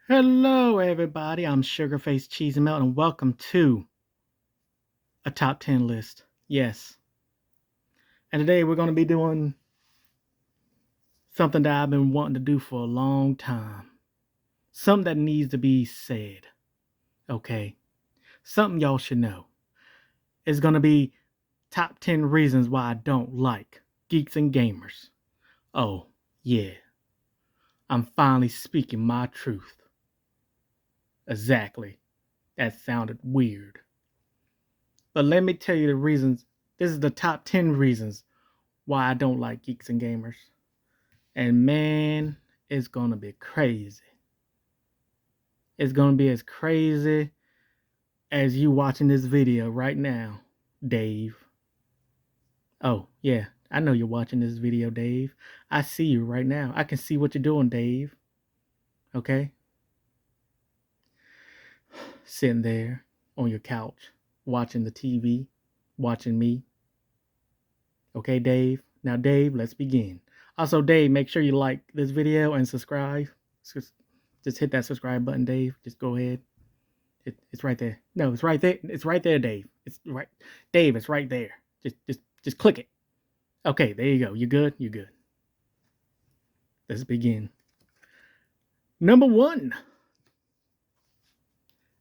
Hello, everybody. I'm Sugarface Cheese and Melt, and welcome to a top 10 list. Yes. And today we're going to be doing something that I've been wanting to do for a long time. Something that needs to be said. Okay. Something y'all should know. It's going to be top 10 reasons why I don't like Geeks and Gamers. Oh, yeah. I'm finally speaking my truth. Exactly. That sounded weird. But let me tell you the reasons. This is the top 10 reasons why I don't like Geeks and Gamers. And man, it's gonna be crazy. It's gonna be as crazy as you watching this video right now, Dave. Oh, yeah, I know you're watching this video, Dave. I see you right now. I can see what you're doing, Dave. Okay? Sitting there on your couch, watching the TV, watching me. Okay, Dave? Now, Dave, let's begin. Also, Dave, make sure you like this video and subscribe. Just hit that subscribe button, Dave. Just go ahead. It's right there. No, it's right there. It's right there, Dave. It's right, Dave. It's right there. Just click it. Okay, there you go. You good? You good? Let's begin. Number 1.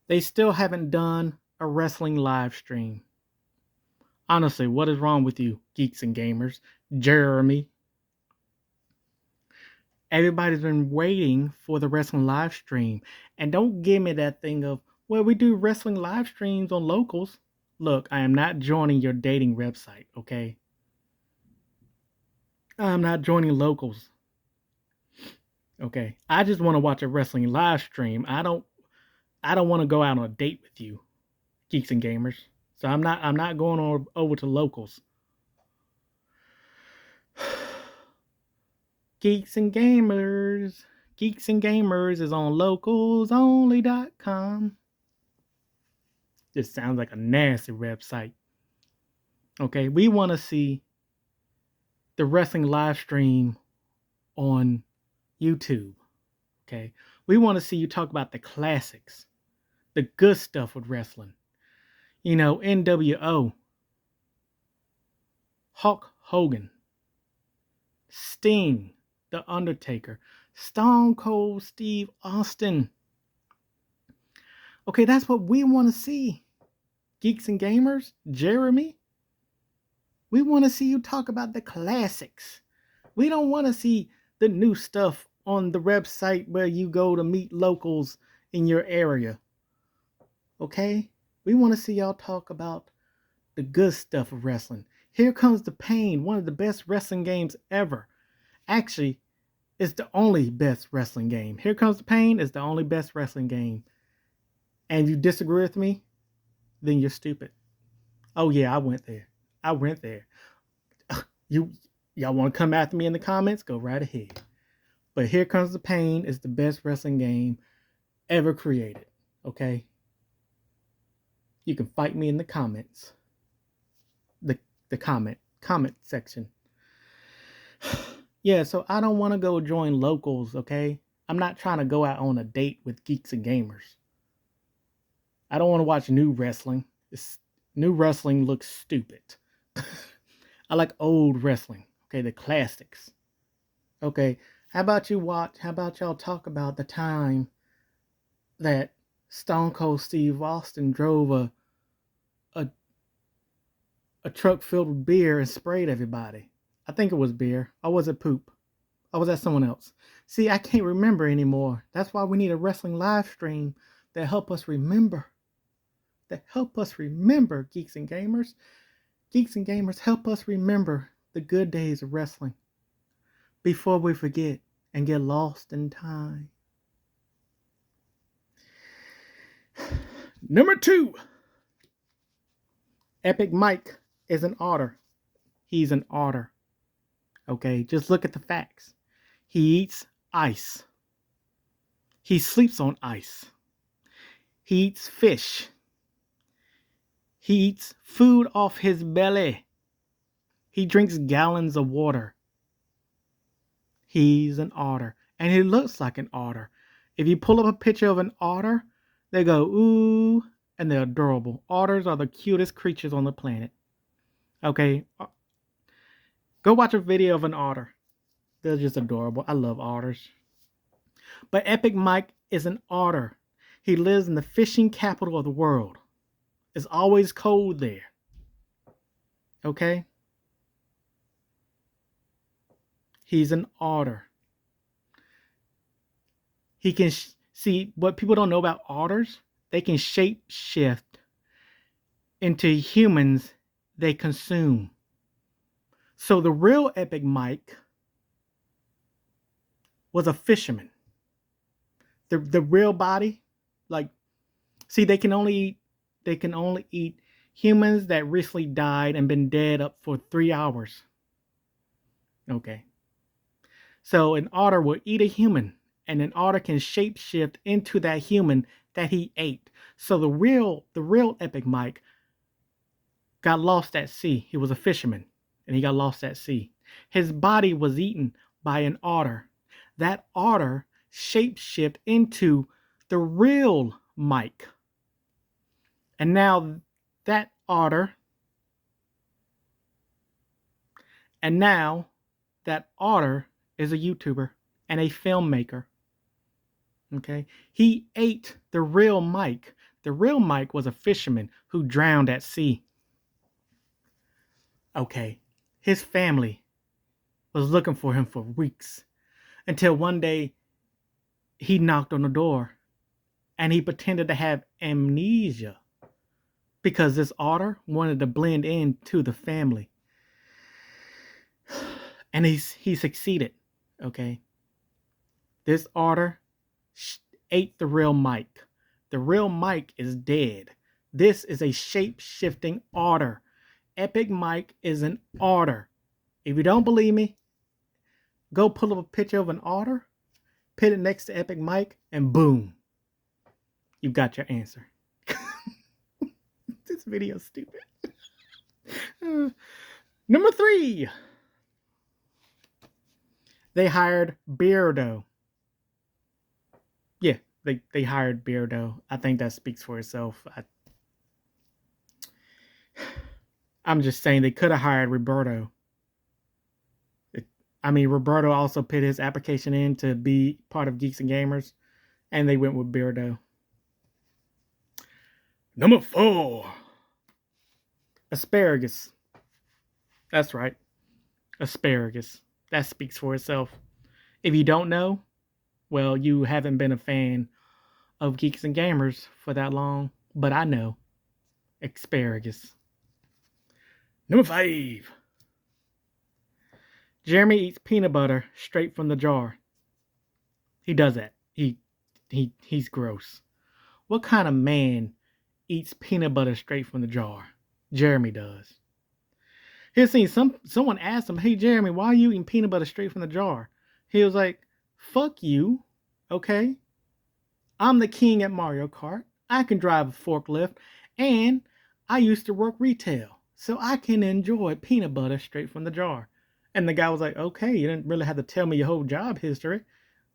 They still haven't done a wrestling live stream. Honestly, what is wrong with you, Geeks and Gamers? Jeremy. Everybody's been waiting for the wrestling live stream. And don't give me that thing of, well, we do wrestling live streams on locals. Look, I am not joining your dating website, okay? I'm not joining locals. Okay. I just want to watch a wrestling live stream. I don't want to go out on a date with you, Geeks and Gamers. So I'm not going over to locals. Geeks and Gamers. Geeks and Gamers is on localsonly.com. This sounds like a nasty website. Okay, we want to see the wrestling live stream on YouTube. Okay, we want to see you talk about the classics, the good stuff with wrestling. You know, NWO, Hulk Hogan, Sting, The Undertaker, Stone Cold Steve Austin. Okay, that's what we want to see. Geeks and Gamers, Jeremy, we want to see you talk about the classics. We don't want to see the new stuff on the website where you go to meet locals in your area. Okay? We want to see y'all talk about the good stuff of wrestling. Here Comes the Pain, one of the best wrestling games ever. Actually, it's the only best wrestling game. Here Comes the Pain is the only best wrestling game. And you disagree with me? Then you're stupid. Oh yeah, I went there. Y'all want to come after me in the comments? Go right ahead. But Here Comes the Pain is the best wrestling game ever created. Okay? You can fight me in the comments. The comment section. Yeah, so I don't want to go join locals, okay? I'm not trying to go out on a date with Geeks and Gamers. I don't want to watch new wrestling. New wrestling looks stupid. I like old wrestling, okay, the classics. Okay, how about y'all talk about the time that Stone Cold Steve Austin drove a truck filled with beer and sprayed everybody? I think it was beer. Or was it poop? Or was that someone else? See, I can't remember anymore. That's why we need a wrestling live stream that help us remember. Geeks and Gamers. Geeks and Gamers, help us remember the good days of wrestling before we forget and get lost in time. Number 2. Epic Mike is an otter. He's an otter. Okay, just look at the facts. He eats ice. He sleeps on ice. He eats fish. He eats food off his belly. He drinks gallons of water. He's an otter. And he looks like an otter. If you pull up a picture of an otter, they go, ooh, and they're adorable. Otters are the cutest creatures on the planet. Okay? Go watch a video of an otter. They're just adorable. I love otters. But Epic Mike is an otter. He lives in the fishing capital of the world. It's always cold there. Okay? He's an otter. He can see what people don't know about otters. They can shape shift into humans they consume. So the real Epic Mike was a fisherman. The real body, like, see, they can only eat humans that recently died and been dead up for 3 hours. Okay. So an otter will eat a human, and an otter can shapeshift into that human that he ate. So the real Epic Mike got lost at sea. He was a fisherman, and he got lost at sea. His body was eaten by an otter. That otter shapeshift into the real Mike. And now that otter is a YouTuber and a filmmaker. Okay? He ate the real Mike. The real Mike was a fisherman who drowned at sea. Okay. His family was looking for him for weeks until one day he knocked on the door and he pretended to have amnesia because this otter wanted to blend into the family. And he succeeded. Okay. This otter ate the real Mike. The real Mike is dead. This is a shape-shifting otter. Epic Mike is an otter. If you don't believe me, go pull up a picture of an otter, put it next to Epic Mike, and boom, you got your answer. This video is stupid. Number 3. They hired Beardo. Yeah, they hired Beardo. I think that speaks for itself. I'm just saying they could have hired Roberto. Roberto also put his application in to be part of Geeks and Gamers, and they went with Beardo. Number 4. Asparagus. That's right. Asparagus. That speaks for itself. If you don't know, well, you haven't been a fan of Geeks and Gamers for that long, but I know. Asparagus. Number 5. Jeremy eats peanut butter straight from the jar. He does that. He's gross. What kind of man eats peanut butter straight from the jar? Jeremy does. Here's seen someone asked him, "Hey Jeremy, why are you eating peanut butter straight from the jar?" He was like, "Fuck you, okay? I'm the king at Mario Kart. I can drive a forklift, and I used to work retail, so I can enjoy peanut butter straight from the jar." And the guy was like, "Okay, you didn't really have to tell me your whole job history.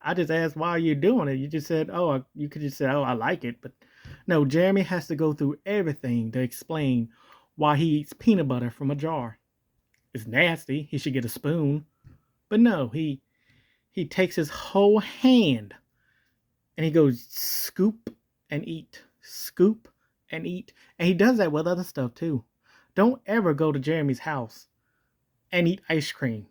I just asked why you're doing it. You just said, you could just say, I like it." But no, Jeremy has to go through everything to explain why he eats peanut butter from a jar. It's nasty. He should get a spoon. But no, he takes his whole hand and he goes scoop and eat, scoop and eat. And he does that with other stuff too. Don't ever go to Jeremy's house and eat ice cream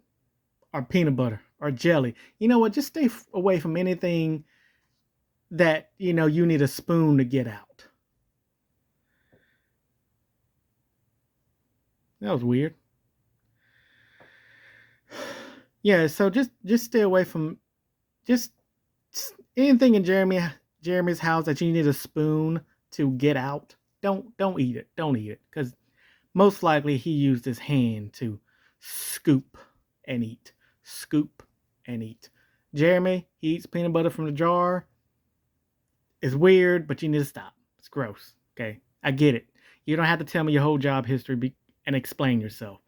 or peanut butter or jelly. You know what? Just stay away from anything that, you need a spoon to get out. That was weird. Yeah, so just stay away from just anything in Jeremy's house that you need a spoon to get out. Don't eat it. Don't eat it, because most likely he used his hand to scoop and eat. Scoop and eat. Jeremy, he eats peanut butter from the jar. It's weird, but you need to stop. It's gross. Okay, I get it. You don't have to tell me your whole job history and explain yourself.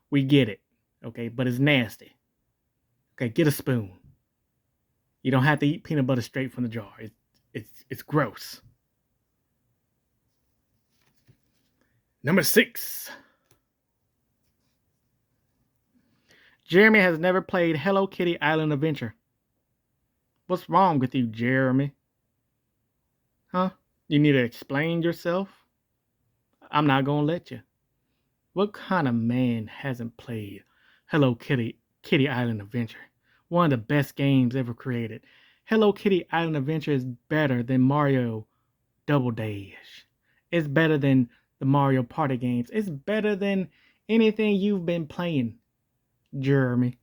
We get it. Okay, but it's nasty. Okay, get a spoon. You don't have to eat peanut butter straight from the jar. It's gross. Number 6. Jeremy has never played Hello Kitty Island Adventure. What's wrong with you, Jeremy? Huh? You need to explain yourself? I'm not gonna let you. What kind of man hasn't played Hello Kitty Island Adventure? One of the best games ever created. Hello Kitty Island Adventure is better than Mario Double Dash. It's better than the Mario Party games. It's better than anything you've been playing, Jeremy.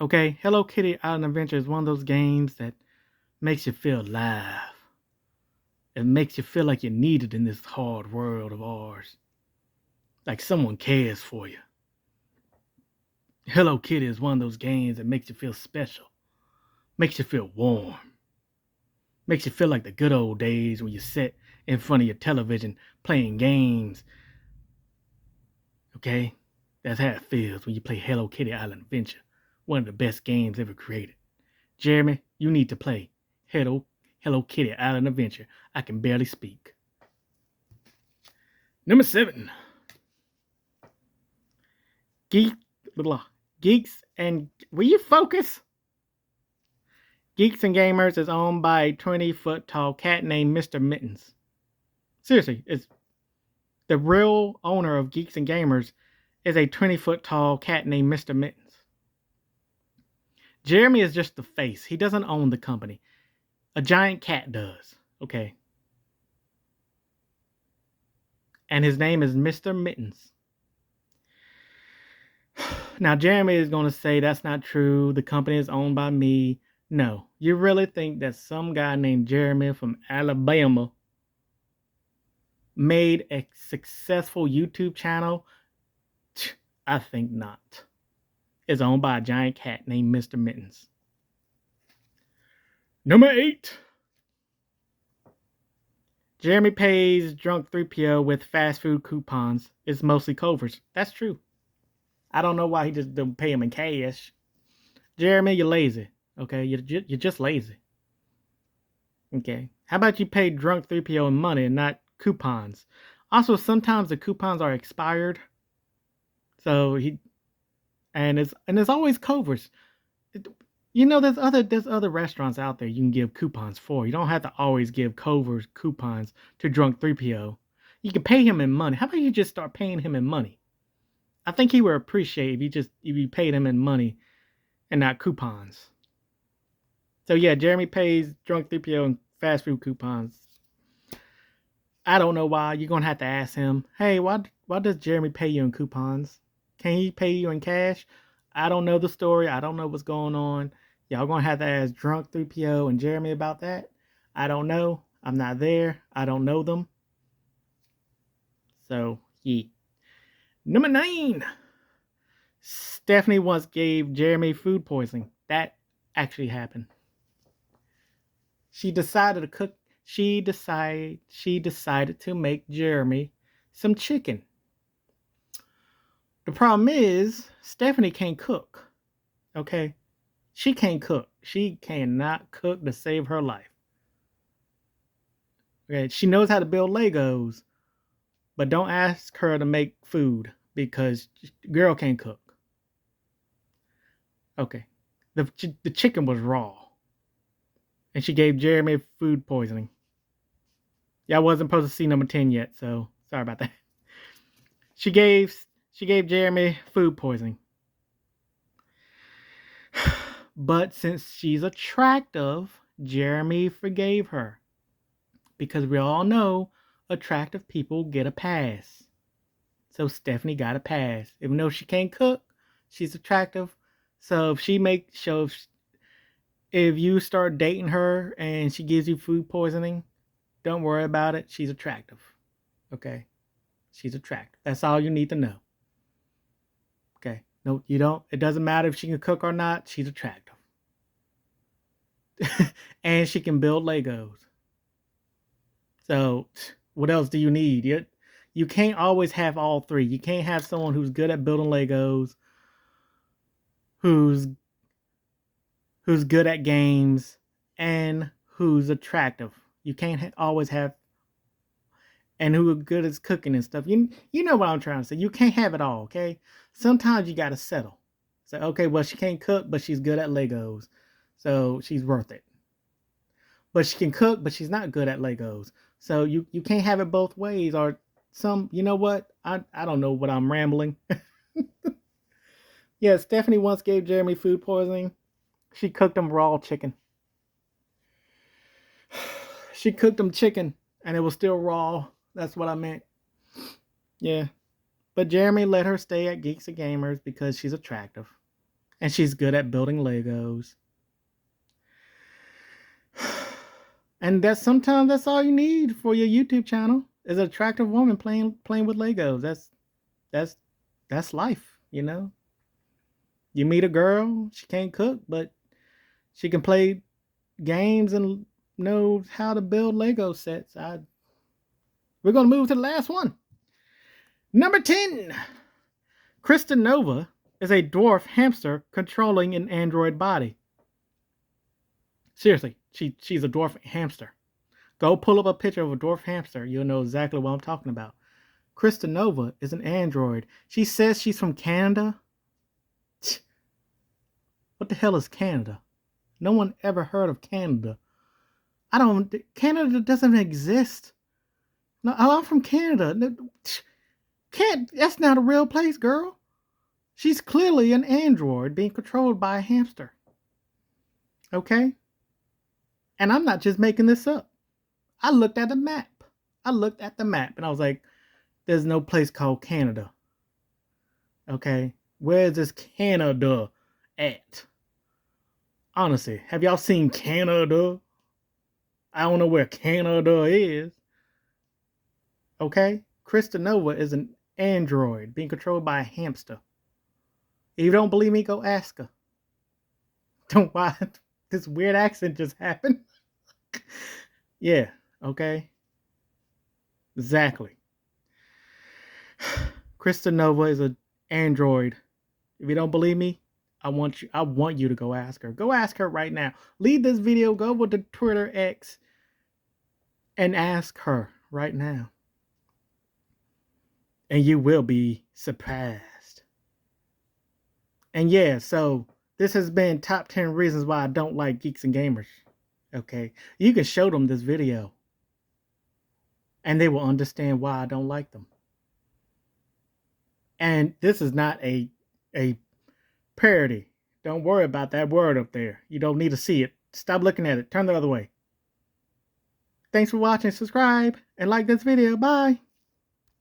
Okay, Hello Kitty Island Adventure is one of those games that makes you feel alive. It makes you feel like you're needed in this hard world of ours. Like someone cares for you. Hello Kitty is one of those games that makes you feel special. Makes you feel warm. Makes you feel like the good old days when you sit in front of your television playing games. Okay? That's how it feels when you play Hello Kitty Island Adventure. One of the best games ever created. Jeremy, you need to play Hello Kitty Island Adventure. I can barely speak. Number 7. Geeks and... Will you focus? Geeks and Gamers is owned by a 20-foot tall cat named Mr. Mittens. Seriously, it's the real owner of Geeks and Gamers is a 20-foot tall cat named Mr. Mittens. Jeremy is just the face. He doesn't own the company. A giant cat does. Okay. And his name is Mr. Mittens. Now, Jeremy is going to say that's not true. The company is owned by me. No. You really think that some guy named Jeremy from Alabama made a successful YouTube channel? I think not. It's owned by a giant cat named Mr. Mittens. Number 8. Jeremy pays drunk 3PO with fast food coupons. It's mostly Culver's. That's true. I don't know why he just don't pay him in cash. Jeremy, you're lazy. Okay, you're just lazy. Okay. How about you pay drunk 3PO in money and not coupons? Also, sometimes the coupons are expired. So it's always Culver's. There's other restaurants out there you can give coupons for. You don't have to always give Culver's coupons to drunk 3PO. You can pay him in money. How about you just start paying him in money? I think he would appreciate if you paid him in money and not coupons. So yeah, Jeremy pays drunk 3PO and fast food coupons. I don't know why. You're gonna have to ask him. Hey, why does Jeremy pay you in coupons? Can he pay you in cash? I don't know the story. I don't know what's going on. Y'all gonna have to ask drunk 3PO and Jeremy about that. I don't know. I'm not there. I don't know them. So yeah. Number 9. Stephanie once gave Jeremy food poisoning. That actually happened. She decided to make Jeremy some chicken. The problem is Stephanie can't cook. Okay? She can't cook. She cannot cook to save her life. Okay? She knows how to build Legos, but don't ask her to make food because girl can't cook. Okay. The chicken was raw. And she gave Jeremy food poisoning. Yeah, I wasn't supposed to see number 10 yet, so sorry about that. She gave Jeremy food poisoning. But since she's attractive, Jeremy forgave her. Because we all know attractive people get a pass. So Stephanie got a pass. Even though she can't cook, she's attractive. So if you start dating her and she gives you food poisoning, don't worry about it. She's attractive. Okay? She's attractive. That's all you need to know. Okay? No, you don't. It doesn't matter if she can cook or not. She's attractive. And she can build Legos. So, what else do you need? You can't always have all three. You can't have someone who's good at building Legos, who's who's good at games, and who's attractive. You can't always have, and who are good at cooking and stuff. You know what I'm trying to say. You can't have it all, okay? Sometimes you got to settle. Say, okay, well, she can't cook, but she's good at Legos, so she's worth it. But she can cook, but she's not good at Legos. So you can't have it both ways. Or you know what? I don't know what I'm rambling. Yeah, Stephanie once gave Jeremy food poisoning. She cooked him raw chicken. She cooked him chicken, and it was still raw. That's what I meant. Yeah. But Jeremy let her stay at Geeks and Gamers because she's attractive. And she's good at building Legos. And sometimes that's all you need for your YouTube channel is an attractive woman playing with Legos. That's life, you know. You meet a girl, she can't cook, but she can play games and knows how to build Lego sets. We're gonna move to the last one. Number 10. Kristen Nova is a dwarf hamster controlling an android body. Seriously, she's a dwarf hamster. Go pull up a picture of a dwarf hamster. You'll know exactly what I'm talking about. Kristen Nova is an android. She says she's from Canada. What the hell is Canada? No one ever heard of Canada. Canada doesn't exist. No, I'm from Canada. That's not a real place, girl. She's clearly an android being controlled by a hamster. Okay? And I'm not just making this up. I looked at the map. And I was like, there's no place called Canada. Okay? Where is this Canada at? Honestly, have y'all seen Canada? I don't know where Canada is. Okay? Kristen Nova is an android being controlled by a hamster. If you don't believe me, go ask her. Don't why this weird accent just happened. Yeah, okay. Exactly. Kristen Nova is an android. If you don't believe me, I want you to go ask her. Go ask her right now. Leave this video, go over to Twitter X and ask her right now. And you will be surprised. And yeah, so this has been top 10 reasons why I don't like Geeks and Gamers. Okay. You can show them this video. And they will understand why I don't like them. And this is not a parody. Don't worry about that word up there. You don't need to see it. Stop looking at it. Turn the other way. Thanks for watching. Subscribe and like this video. Bye.